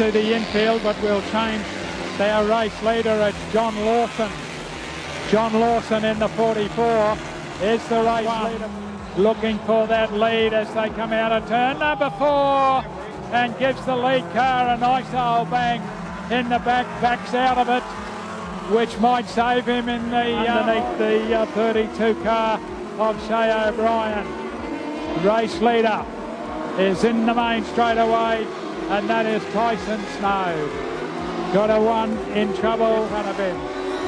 into the infield, but we'll change their race leader. It's John Lawson. John Lawson in the 44 is the race leader, looking for that lead as they come out of turn number 4 and gives the lead car a nice old bang in the back, backs out of it, which might save him in the underneath the 32 car of Shay O'Brien. Race leader is in the main straight away, and that is Tyson Snow. Got a one in trouble in front of him.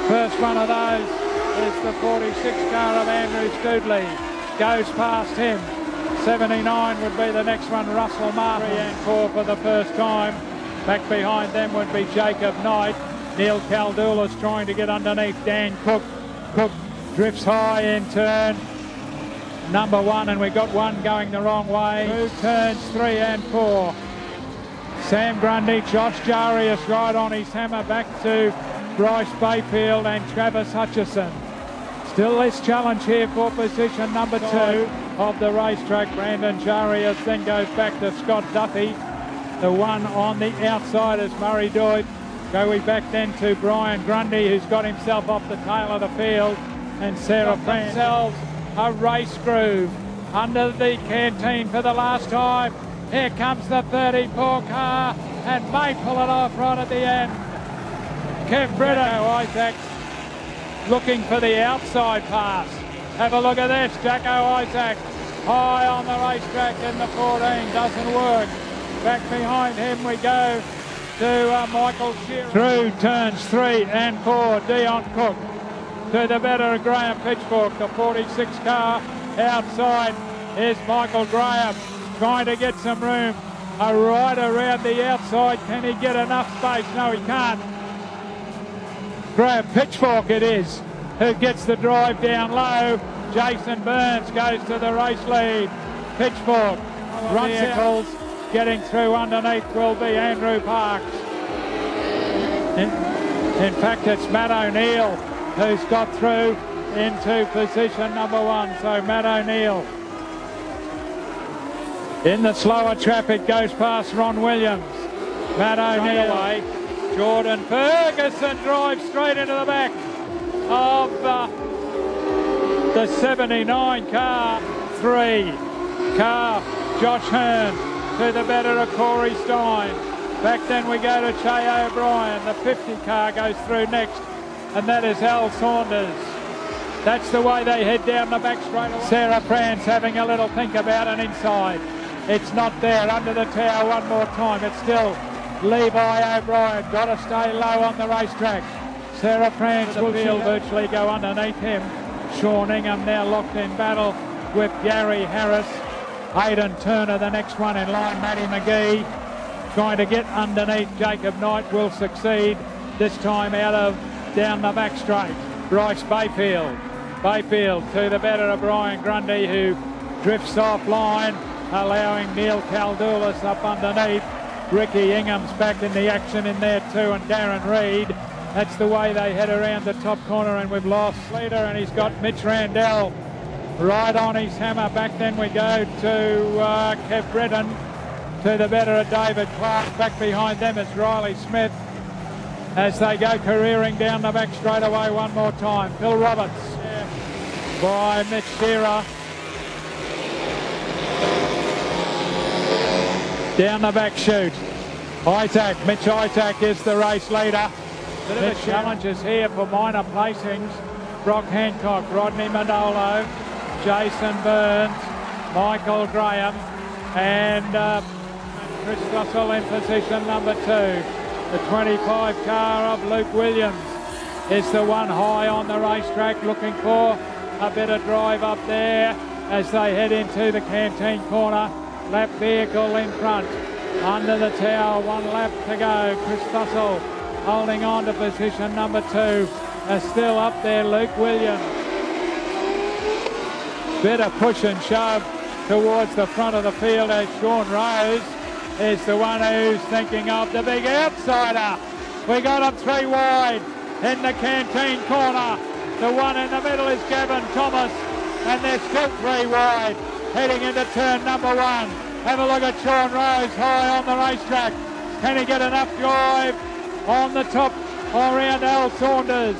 First one of those is the 46 car of Andrew Stoodley. Goes past him. 79 would be the next one, Russell Martin. 3 and 4 for the first time. Back behind them would be Jacob Knight. Neil Caldula's trying to get underneath Dan Cook. Cook drifts high in turn number 1, and we got one going the wrong way. Through turns 3 and 4. Sam Grundy, Josh Jarius right on his hammer, back to Bryce Bayfield and Travis Hutchison. Still this challenge here for position number 2 of the racetrack. Brandon Jarius then goes back to Scott Duffy. The one on the outside is Murray Doyd. Go we back then to Brian Grundy, who's got himself off the tail of the field, and Sarah Pran. Themselves a race groove under the canteen for the last time. Here comes the 34 car and may pull it off right at the end. Kev Britto, Isaac, looking for the outside pass. Have a look at this, Jacko Isaac, high on the racetrack in the 14, doesn't work. Back behind him we go to Michael Shearer. Through turns 3 and 4, Dion Cook to the better Graham Pitchfork. The 46 car outside is Michael Graham, trying to get some room. A right around the outside. Can he get enough space? No, he can't. Graham Pitchfork it is who gets the drive down low. Jason Burns goes to the race lead. Pitchfork runs vehicles. Getting through underneath will be Andrew Parks. In fact, it's Matt O'Neill who's got through into position number 1. So Matt O'Neill in the slower traffic goes past Ron Williams. Matt O'Neill. Jordan Ferguson drives straight into the back of the 79 car. 3 car Josh Hearn to the better of Corey Stein. Back then we go to Che O'Brien. The 50 car goes through next, and that is Al Saunders. That's the way they head down the back straight away. Sarah Prance having a little think about an inside. It's not there. Under the tower one more time. It's still Levi O'Brien. Got to stay low on the racetrack. Sarah Prance will virtually go underneath him. Sean Ingham now locked in battle with Gary Harris. Aidan Turner, the next one in line. Matty McGee trying to get underneath. Jacob Knight will succeed this time out of down the back straight. Bryce Bayfield. Bayfield to the better of Brian Grundy, who drifts offline, allowing Neil Caldulas up underneath. Ricky Ingham's back in the action in there too, and Darren Reid. That's the way they head around the top corner, and we've lost leader, and he's got Mitch Randell right on his hammer. Back then we go to Kev Britton to the better of David Clark. Back behind them is Riley Smith as they go careering down the back straight away one more time. Phil Roberts by Mitch Shearer. Down the back chute. Mitch Isaac is the race leader. Bit of a challenges here for minor placings. Brock Hancock, Rodney Manolo, Jason Burns, Michael Graham, and Chris Russell in position number 2. The 25 car of Luke Williams is the one high on the racetrack, looking for a bit of drive up there as they head into the canteen corner. Lap vehicle in front. Under the tower, 1 lap to go. Chris Russell holding on to position number 2. Still up there, Luke Williams. Bit of push and shove towards the front of the field as Sean Rose is the one who's thinking of the big outsider. We got him 3 wide in the canteen corner. The one in the middle is Gavin Thomas, and they're still 3 wide heading into turn number 1. Have a look at Sean Rose high on the racetrack. Can he get enough drive on the top around Al Saunders?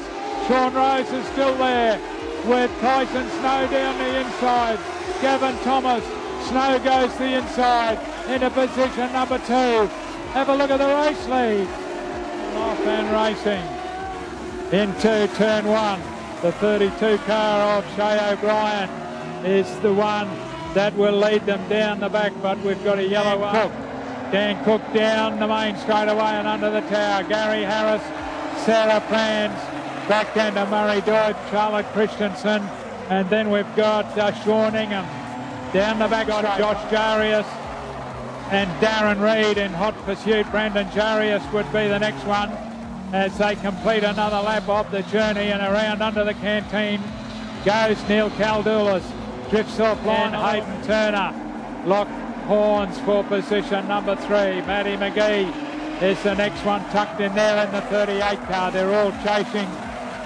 Sean Rose is still there with Tyson Snow down the inside. Gavin Thomas, Snow goes the inside into position number 2. Have a look at the race lead. Off and racing into turn 1. The 32 car of Shay O'Brien is the one that will lead them down the back, but we've got a yellow one. Dan Cook down the main straightaway and under the tower. Gary Harris, Sarah Prans, back down to Murray Dodd, Charlotte Christensen, and then we've got Sean Ingham. Down the back, got Josh Jarius and Darren Reid in hot pursuit. Brandon Jarius would be the next one as they complete another lap of the journey, and around under the canteen goes Neil Caldoulis. Drifts off line, Hayden Turner. Lock horns for position number 3. Matty McGee is the next one tucked in there in the 38 car. They're all chasing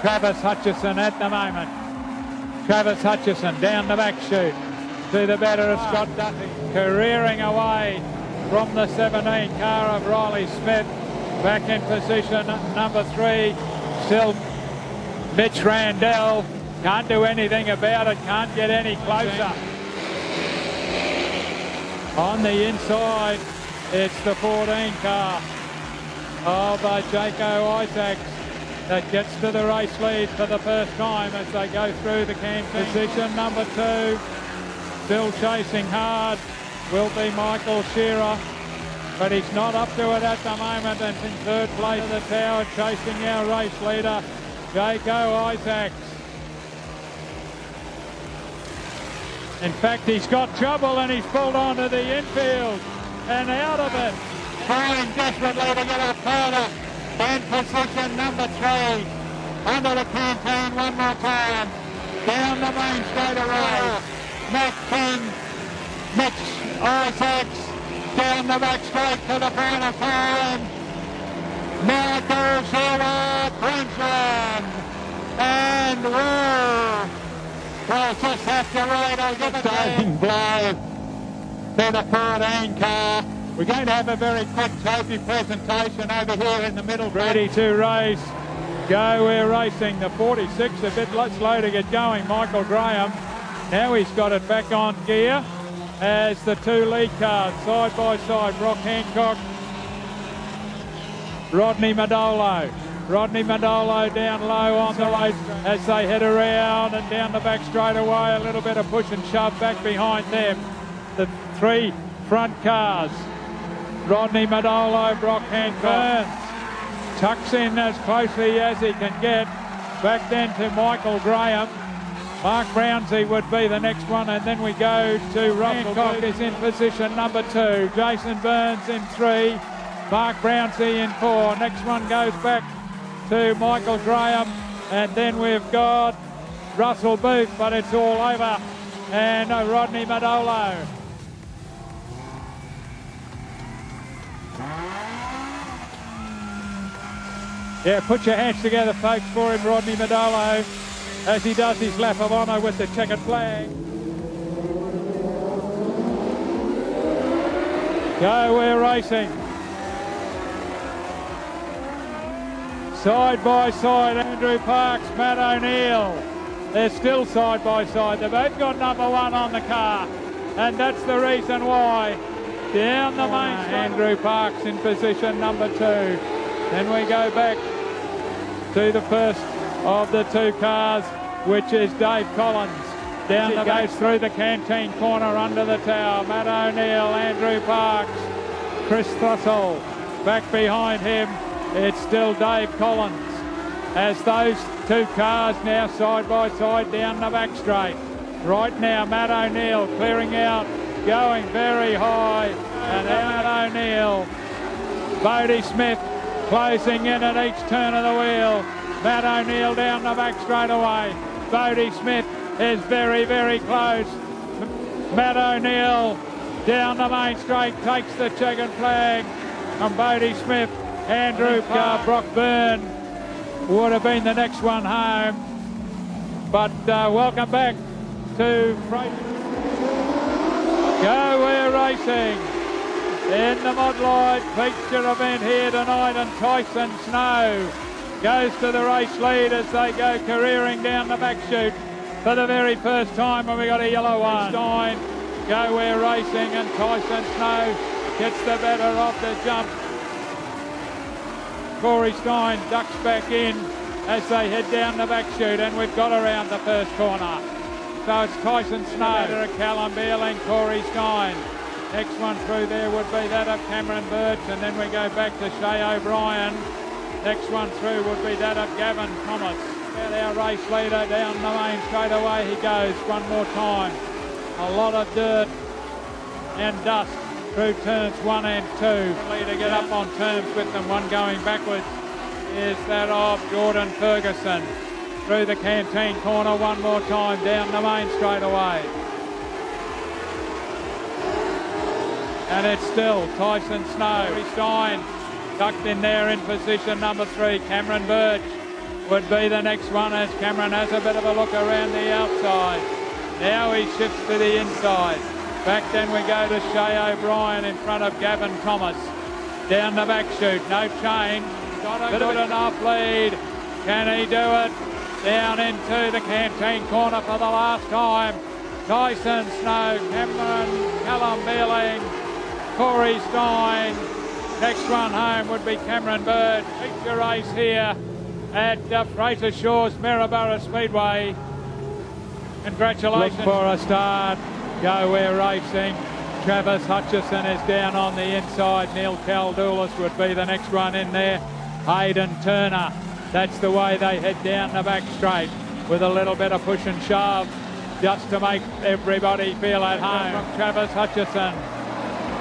Travis Hutchison at the moment. Travis Hutchison down the back chute to the better of Scott Dutty, careering away from the 17 car of Riley Smith. Back in position number 3, still Mitch Randell. Can't do anything about it, can't get any closer. On the inside, it's the 14 car of Jaco Isaacs that gets to the race lead for the first time as they go through the canteen. Position number 2, still chasing hard, will be Michael Shearer, but he's not up to it at the moment, and in third place the tower chasing our race leader, Jaco Isaacs. In fact, he's got trouble and he's pulled onto the infield and out of it. Trying desperately to get up further. In position number 3. Under the canteen one more time. Down the main straightaway. Matt King, Mitch Isaacs. Down the back straight to the final time. Michael Shearer, Queensland. And we'll just have to wait. I'll give a diving blow to the 14 car. We're going to have a very quick trophy presentation over here in the middle. Ready to race. Go, we're racing. The 46 a bit slow to get going. Michael Graham. Now he's got it back on gear as the 2 lead cars side by side. Brock Hancock, Rodney Madolo. Rodney Madolo down low on the race as they head around and down the back straight away. A little bit of push and shove back behind them. The 3 front cars. Rodney Madolo, Brock Hancock tucks in as closely as he can get. Back then to Michael Graham. Mark Brownsey would be the next one, and then we go to Russell. Hancock is in position number 2. Jason Burns in 3. Mark Brownsey in 4. Next one goes back to Michael Graham, and then we've got Russell Booth, but it's all over, and Rodney Madolo. Yeah, put your hands together, folks, for him, Rodney Madolo, as he does his lap of honour with the checkered flag. Go, we're racing. Side by side, Andrew Parks, Matt O'Neill. They're still side by side. They've both got number 1 on the car, and that's the reason why. Down the main straight, Andrew Parks in position number 2. Then we go back to the first of the 2 cars, which is Dave Collins. Down the goes through the canteen corner under the tower. Matt O'Neill, Andrew Parks, Chris Thrussell. Back behind him, it's still Dave Collins. As those 2 cars now side by side down the back straight. Right now, Matt O'Neill clearing out, going very high, and Matt O'Neill, Bodie Smith closing in at each turn of the wheel. Matt O'Neill down the back straight away. Bodie Smith is very, very close. Matt O'Neill down the main straight takes the checkered flag from Bodie Smith. Andrew Park, Brock Byrne would have been the next one home. But welcome back to Fraser. Go, we're racing. in the Mudlight feature event here tonight, and Tyson Snow goes to the race lead as they go careering down the back chute for the very first time, and we got a yellow one. Stein, Go We're Racing, and Tyson Snow gets the better of the jump. Corey Stein ducks back in as they head down the back chute, and we've got around the first corner. So it's Tyson Snow, Callum Beerling, Corey Stein. Next one through there would be that of Cameron Birch, and then we go back to Shay O'Brien. Next one through would be that of Gavin Thomas. Our race leader down the main straight away he goes one more time. A lot of dirt and dust through turns 1 and 2. To get up on terms with them, one going backwards is that of Jordan Ferguson. Through the canteen corner one more time down the main straight away. And it's still Tyson Snow. Stein tucked in there in position number 3. Cameron Birch would be the next one as Cameron has a bit of a look around the outside. Now he shifts to the inside. Back then we go to Shay O'Brien in front of Gavin Thomas. Down the back chute, no change. Got a good enough lead. Can he do it? Down into the canteen corner for the last time. Tyson Snow, Cameron, Callum Beerling, Corey Stein. Next one home would be Cameron Bird. Feature race here at Fraser Shores Maryborough Speedway. Congratulations. Look for a start. Go We're Racing. Travis Hutchison is down on the inside. Neil Caldoulis would be the next one in there. Hayden Turner. That's the way they head down the back straight with a little bit of push and shove just to make everybody feel at home. From Travis Hutchison.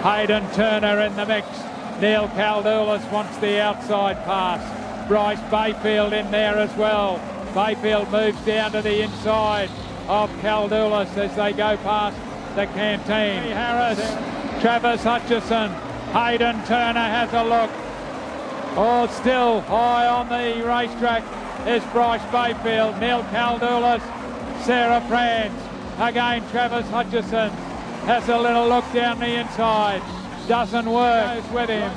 Hayden Turner in the mix. Neil Caldoulis wants the outside pass. Bryce Bayfield in there as well. Bayfield moves down to the inside of Caldoulis as they go past the canteen. Harris, Travis Hutchison, Hayden Turner has a look. Oh, still high on the racetrack is Bryce Bayfield, Neil Caldoulis, Sarah Franz. Again, Travis Hutchison has a little look down the inside. Doesn't work. Goes with him.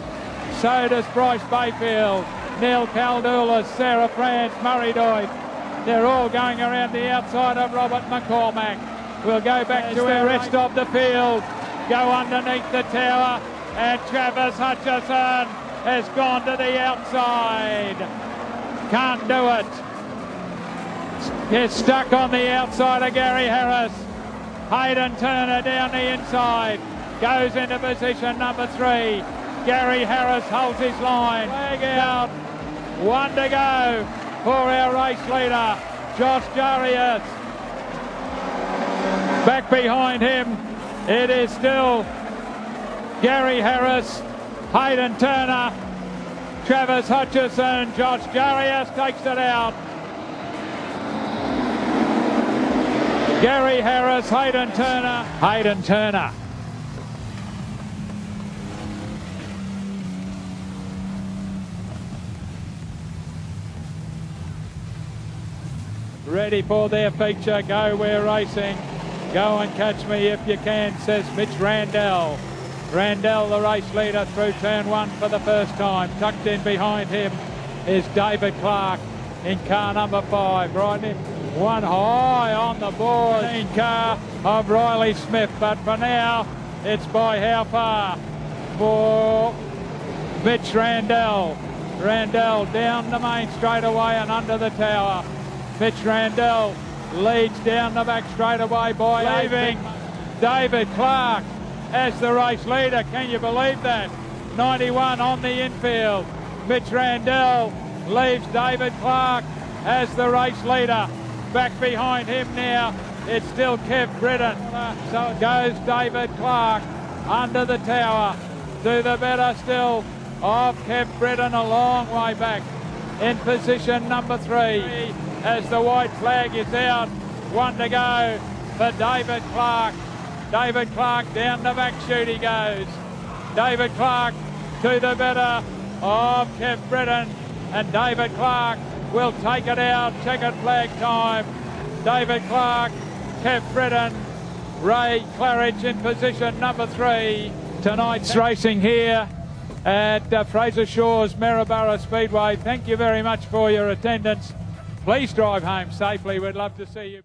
So does Bryce Bayfield, Neil Caldoulis, Sarah Franz, Murray Doig. They're all going around the outside of Robert McCormack. We'll go back to the rest of the field. Go underneath the tower, and Travis Hutchison has gone to the outside. Can't do it. Gets stuck on the outside of Gary Harris. Hayden Turner down the inside. Goes into position number 3. Gary Harris holds his line. Flag out. One to go for our race leader, Josh Jarius. Back behind him, it is still Gary Harris, Hayden Turner, Travis Hutchison. Josh Jarius takes it out. Gary Harris, Hayden Turner, Hayden Turner. Ready for their feature. Go We're Racing. Go and catch me if you can, says Mitch Randell. Randell, the race leader, through turn 1 for the first time. Tucked in behind him is David Clark in car number 5. Right in, one high on the board in car of Riley Smith, but for now it's by how far for Mitch Randell. Randell down the main straightaway and under the tower. Mitch Randell leads down the back straightaway by leaving David Clark as the race leader. Can you believe that? 91 on the infield. Mitch Randell leaves David Clark as the race leader. Back behind him now, it's still Kev Britton. So it goes David Clark under the tower to the better still of Kev Britton a long way back in position number 3. As the white flag is out, one to go for David Clark. David Clark down the back chute he goes. David Clark to the better of Kev Britton, and David Clark will take it out. Checkered flag time. David Clark, Kev Britton, Ray Claridge in position number 3. tonight's racing here at Fraser Shores Maryborough Speedway. Thank you very much for your attendance. Please drive home safely. We'd love to see you.